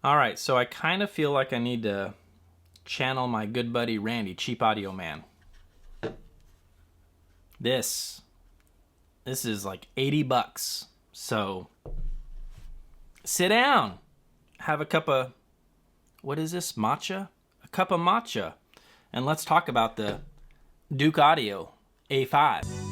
All right, so I kind of feel like I need to channel my good buddy Randy, Cheap Audio Man. This is like 80 bucks. So sit down, have a cup of, what is this, matcha? A cup of matcha. And let's talk about the Douk Audio A5.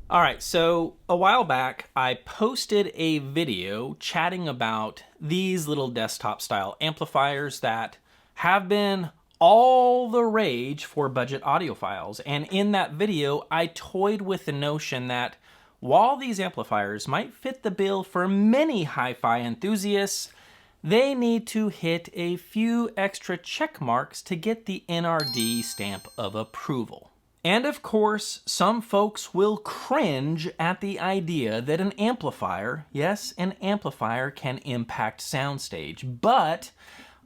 All right, so a while back, I posted a video chatting about these little desktop style amplifiers that have been all the rage for budget audiophiles. And in that video, I toyed with the notion that while these amplifiers might fit the bill for many hi-fi enthusiasts, they need to hit a few extra check marks to get the NRD stamp of approval. And of course, some folks will cringe at the idea that an amplifier, yes, an amplifier can impact soundstage, but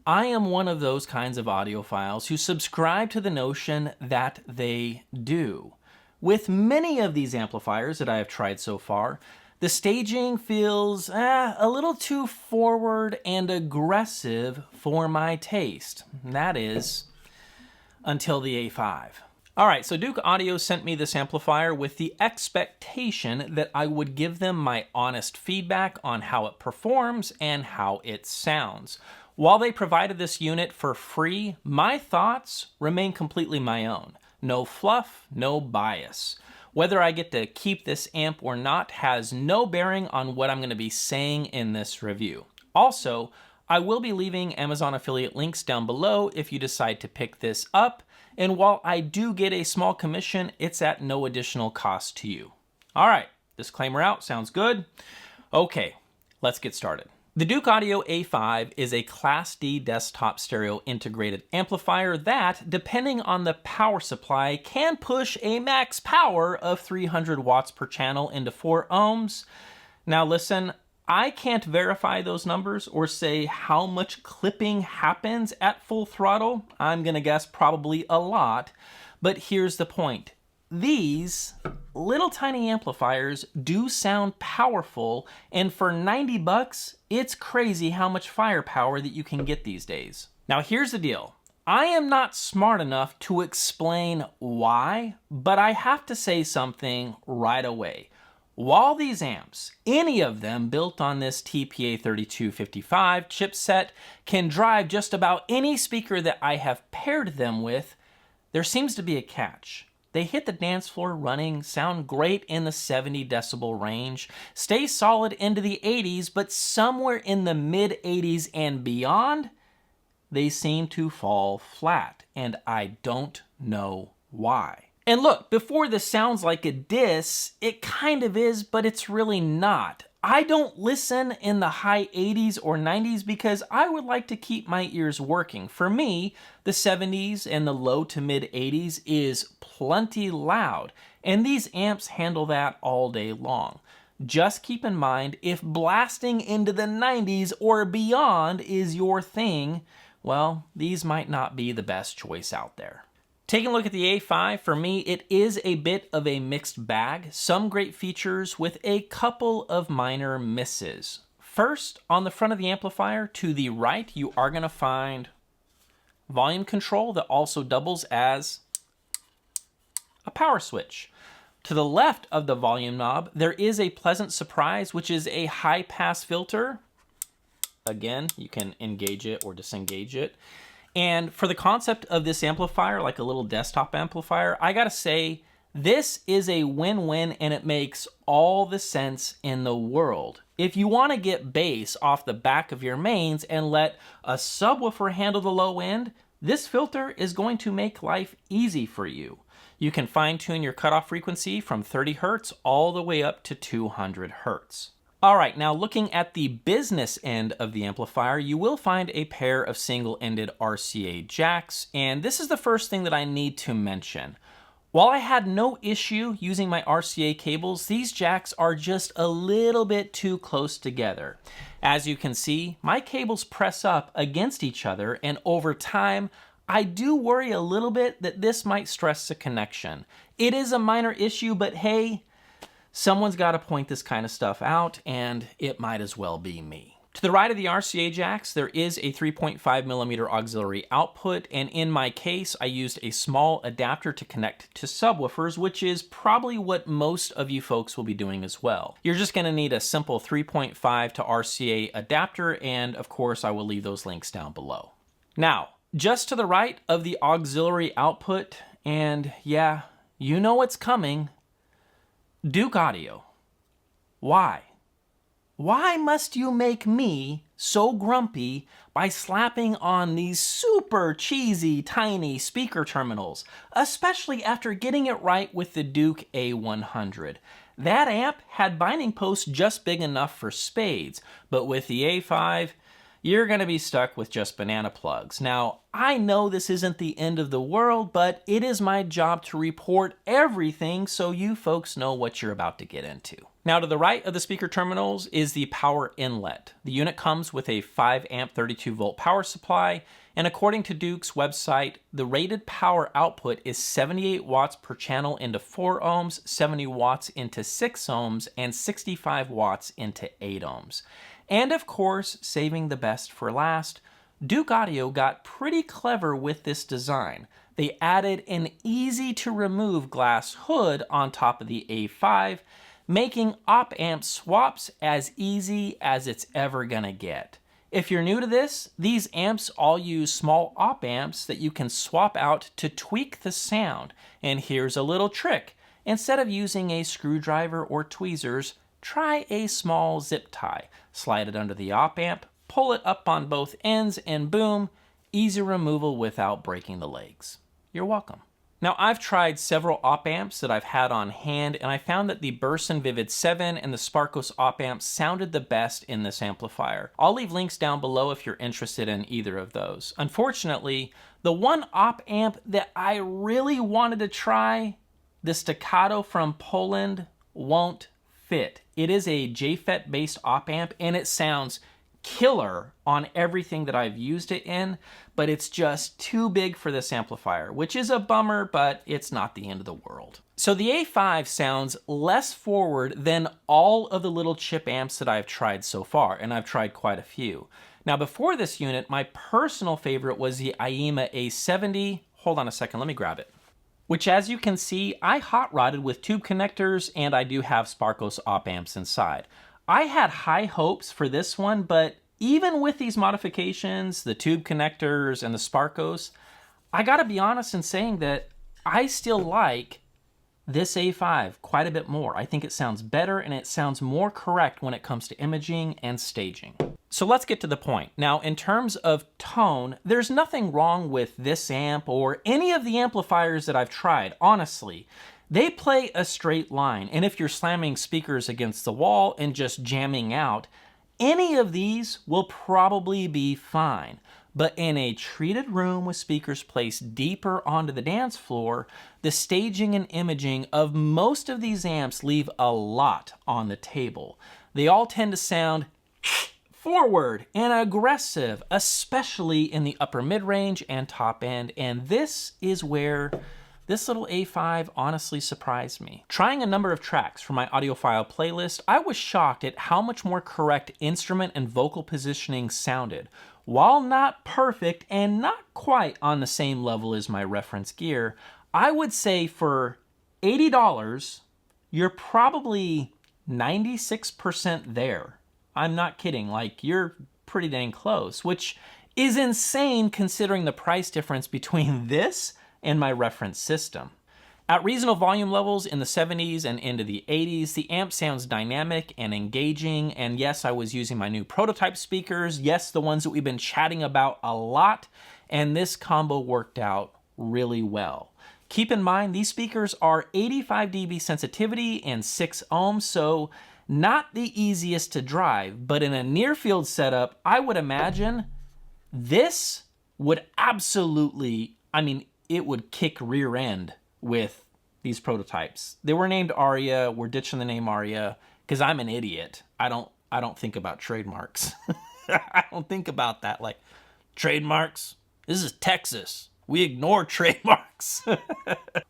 I am one of those kinds of audiophiles who subscribe to the notion that they do. With many of these amplifiers that I have tried so far, the staging feels a little too forward and aggressive for my taste. That is, until the A5. All right, so Douk Audio sent me this amplifier with the expectation that I would give them my honest feedback on how it performs and how it sounds. While they provided this unit for free, my thoughts remain completely my own. No fluff, no bias. Whether I get to keep this amp or not has no bearing on what I'm going to be saying in this review. Also, I will be leaving Amazon affiliate links down below if you decide to pick this up. And while I do get a small commission, it's at no additional cost to you. All right, disclaimer out, sounds good? Okay, let's get started. The Douk Audio A5 is a Class D desktop stereo integrated amplifier that, depending on the power supply, can push a max power of 300 watts per channel into 4 ohms. Now listen, I can't verify those numbers or say how much clipping happens at full throttle. I'm gonna guess probably a lot, but here's the point. These little tiny amplifiers do sound powerful, and for 90 bucks, it's crazy how much firepower that you can get these days. Now here's the deal. I am not smart enough to explain why, but I have to say something right away. While these amps, any of them built on this TPA3255 chipset, can drive just about any speaker that I have paired them with, there seems to be a catch. They hit the dance floor running, sound great in the 70 decibel range, stay solid into the 80s, but somewhere in the mid 80s and beyond, they seem to fall flat, and I don't know why. And look, before this sounds like a diss, it kind of is, but it's really not. I don't listen in the high 80s or 90s because I would like to keep my ears working. For me, the 70s and the low to mid 80s is plenty loud, and these amps handle that all day long. Just keep in mind, if blasting into the 90s or beyond is your thing, well, these might not be the best choice out there. Taking a look at the A5, for me, it is a bit of a mixed bag. Some great features with a couple of minor misses. First, on the front of the amplifier, to the right, you are going to find volume control that also doubles as a power switch. To the left of the volume knob, there is a pleasant surprise, which is a high-pass filter. Again, you can engage it or disengage it. And for the concept of this amplifier, like a little desktop amplifier, I gotta say, this is a win-win and it makes all the sense in the world. If you wanna get bass off the back of your mains and let a subwoofer handle the low end, this filter is going to make life easy for you. You can fine-tune your cutoff frequency from 30 Hertz all the way up to 200 Hertz. All right, now looking at the business end of the amplifier, you will find a pair of single-ended RCA jacks, and this is the first thing that I need to mention. While I had no issue using my RCA cables, these jacks are just a little bit too close together. As you can see, my cables press up against each other, and over time, I do worry a little bit that this might stress the connection. It is a minor issue, but hey, someone's got to point this kind of stuff out, and it might as well be me. To the right of the RCA jacks, there is a 3.5mm auxiliary output, and in my case, I used a small adapter to connect to subwoofers, which is probably what most of you folks will be doing as well. You're just going to need a simple 3.5 to RCA adapter, and of course, I will leave those links down below. Now, just to the right of the auxiliary output, and yeah, you know what's coming, Douk Audio. Why? Why must you make me so grumpy by slapping on these super cheesy tiny speaker terminals, especially after getting it right with the Douk A100? That amp had binding posts just big enough for spades, but with the A5, you're going to be stuck with just banana plugs. Now, I know this isn't the end of the world, but it is my job to report everything so you folks know what you're about to get into. Now, to the right of the speaker terminals is the power inlet. The unit comes with a 5 amp 32 volt power supply, and according to Douk's website, the rated power output is 78 watts per channel into 4 ohms, 70 watts into 6 ohms, and 65 watts into 8 ohms. And of course, saving the best for last, Douk Audio got pretty clever with this design. They added an easy to remove glass hood on top of the A5, making op amp swaps as easy as it's ever gonna get. If you're new to this, these amps all use small op amps that you can swap out to tweak the sound. And here's a little trick. Instead of using a screwdriver or tweezers, try a small zip tie. Slide it under the op amp, pull it up on both ends, and boom, easy removal without breaking the legs. You're welcome. Now, I've tried several op amps that I've had on hand, and I found that the Burson Vivid 7 and the Sparkos op amps sounded the best in this amplifier. I'll leave links down below if you're interested in either of those. Unfortunately, the one op amp that I really wanted to try, the Staccato from Poland, won't fit. It is a JFET based op amp, and it sounds killer on everything that I've used it in, but it's just too big for this amplifier, which is a bummer, but it's not the end of the world. So the A5 sounds less forward than all of the little chip amps that I've tried so far, and I've tried quite a few. Now, before this unit, my personal favorite was the IEMA A70. Hold on a second, let me grab it. Which, as you can see, I hot rodded with tube connectors, and I do have Sparkos op amps inside. I had high hopes for this one, but even with these modifications, the tube connectors and the Sparkos, I gotta be honest in saying that I still like this A5 quite a bit more. I think it sounds better and it sounds more correct when it comes to imaging and staging. So let's get to the point. Now, in terms of tone, there's nothing wrong with this amp or any of the amplifiers that I've tried, honestly. They play a straight line, and if you're slamming speakers against the wall and just jamming out, any of these will probably be fine. But in a treated room with speakers placed deeper onto the dance floor, the staging and imaging of most of these amps leave a lot on the table. They all tend to sound forward and aggressive, especially in the upper mid-range and top end, and this is where this little A5 honestly surprised me. Trying a number of tracks from my audiophile playlist, I was shocked at how much more correct instrument and vocal positioning sounded. While not perfect and not quite on the same level as my reference gear, I would say for $80, you're probably 96% there. I'm not kidding, like you're pretty dang close, which is insane considering the price difference between this and my reference system. At reasonable volume levels in the 70s and into the 80s, the amp sounds dynamic and engaging, and yes, I was using my new prototype speakers, yes, the ones that we've been chatting about a lot, and this combo worked out really well. Keep in mind, these speakers are 85 dB sensitivity and 6 ohms, so not the easiest to drive, but in a near field setup, I would imagine this would absolutely, it would kick rear end with these prototypes. They were named Aria. We're ditching the name Aria because I'm an idiot. I don't think about trademarks. I don't think about that like trademarks. This is Texas. We ignore trademarks.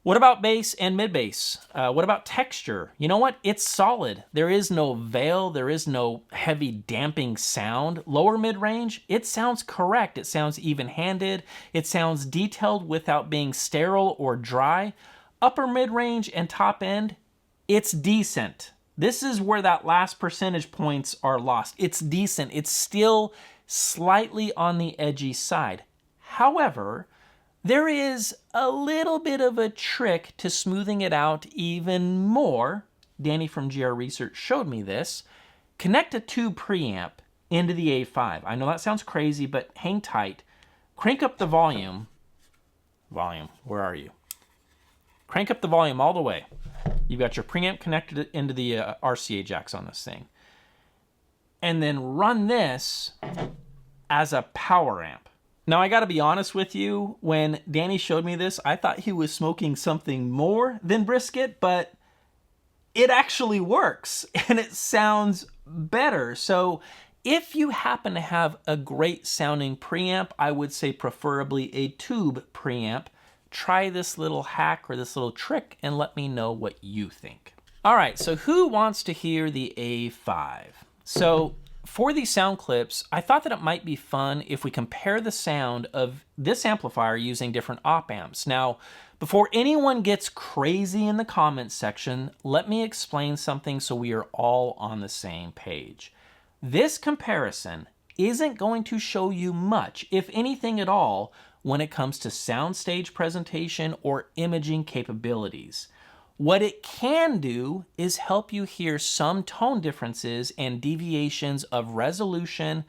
What about bass and mid bass? What about texture? You know what? It's solid. There is no veil. There is no heavy damping sound. Lower mid range, it sounds correct. It sounds even-handed. It sounds detailed without being sterile or dry. Upper mid range and top end, it's decent. This is where that last percentage points are lost. It's decent. It's still slightly on the edgy side. However, there is a little bit of a trick to smoothing it out even more. Danny from GR Research showed me this. Connect a tube preamp into the A5. I know that sounds crazy, but hang tight. Crank up the volume. Volume, where are you? Crank up the volume all the way. You've got your preamp connected into the RCA jacks on this thing. And then run this as a power amp. Now, I gotta be honest with you, when Danny showed me this, I thought he was smoking something more than brisket, but it actually works and it sounds better. So if you happen to have a great sounding preamp, I would say preferably a tube preamp. Try this little hack or this little trick and let me know what you think. All right, so who wants to hear the A5? So for these sound clips, I thought that it might be fun if we compare the sound of this amplifier using different op amps. Now, before anyone gets crazy in the comments section, let me explain something so we are all on the same page. This comparison isn't going to show you much, if anything at all, when it comes to soundstage presentation or imaging capabilities. What it can do is help you hear some tone differences and deviations of resolution,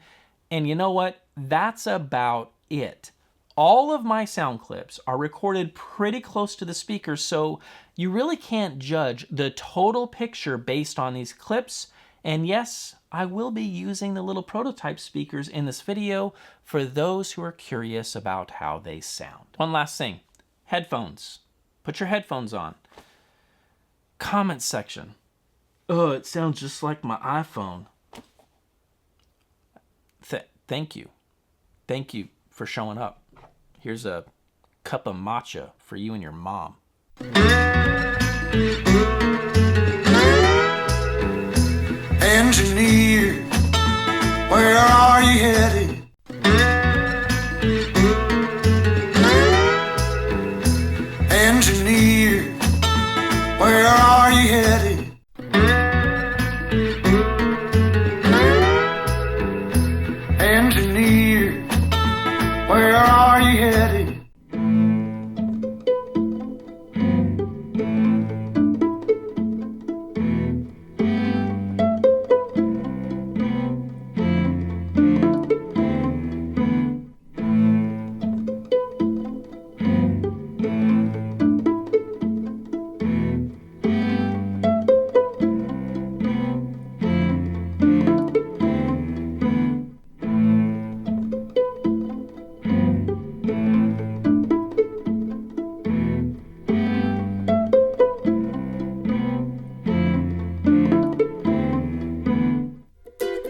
and you know what? That's about it. All of my sound clips are recorded pretty close to the speakers, so you really can't judge the total picture based on these clips. And yes, I will be using the little prototype speakers in this video for those who are curious about how they sound. One last thing, headphones. Put your headphones on. Comment section. Oh, it sounds just like my iPhone. Thank you. Thank you for showing up. Here's a cup of matcha for you and your mom. Engineer, where are you headed? Engineer, where are you headed? Engineer, where are you headed?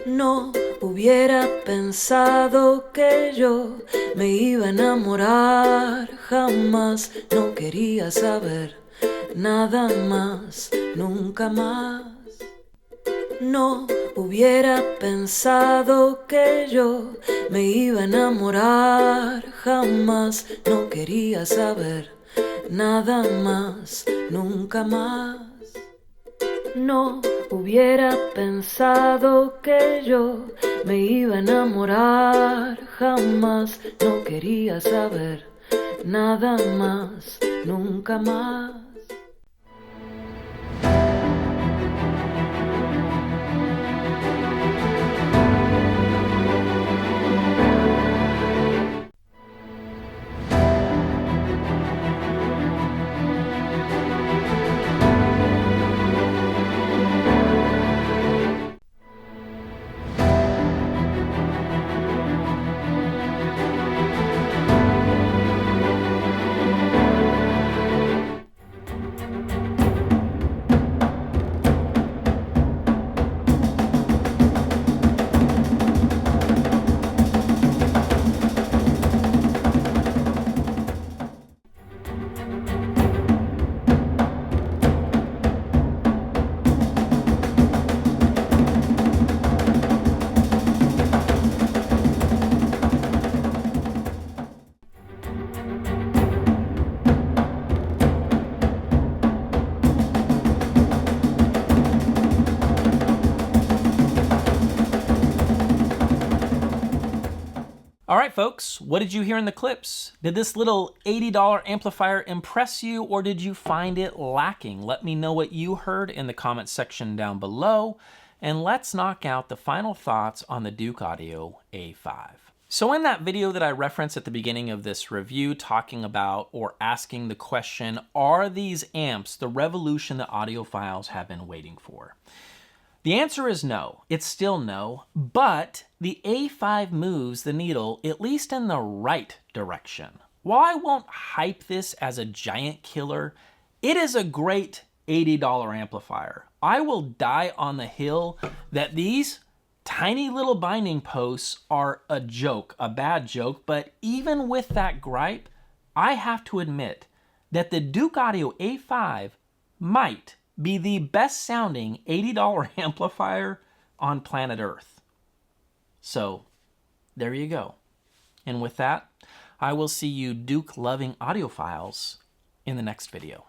No hubiera pensado que yo me iba a enamorar, jamás no quería saber nada más, nunca más. No hubiera pensado que yo me iba a enamorar, jamás no quería saber nada más, nunca más. No hubiera pensado que yo me iba a enamorar, jamás no quería saber nada más, nunca más. All right, folks, what did you hear in the clips? Did this little $80 amplifier impress you, or did you find it lacking? Let me know what you heard in the comment section down below, and let's knock out the final thoughts on the Douk Audio A5. So in that video that I referenced at the beginning of this review, talking about or asking the question, are these amps the revolution that audiophiles have been waiting for? The answer is no. It's still no, but the A5 moves the needle at least in the right direction. While I won't hype this as a giant killer, it is a great $80 amplifier. I will die on the hill that these tiny little binding posts are a joke, a bad joke, but even with that gripe, I have to admit that the Douk Audio A5 might be the best sounding $80 amplifier on planet Earth. So there you go. And with that, I will see you Douk loving audiophiles in the next video.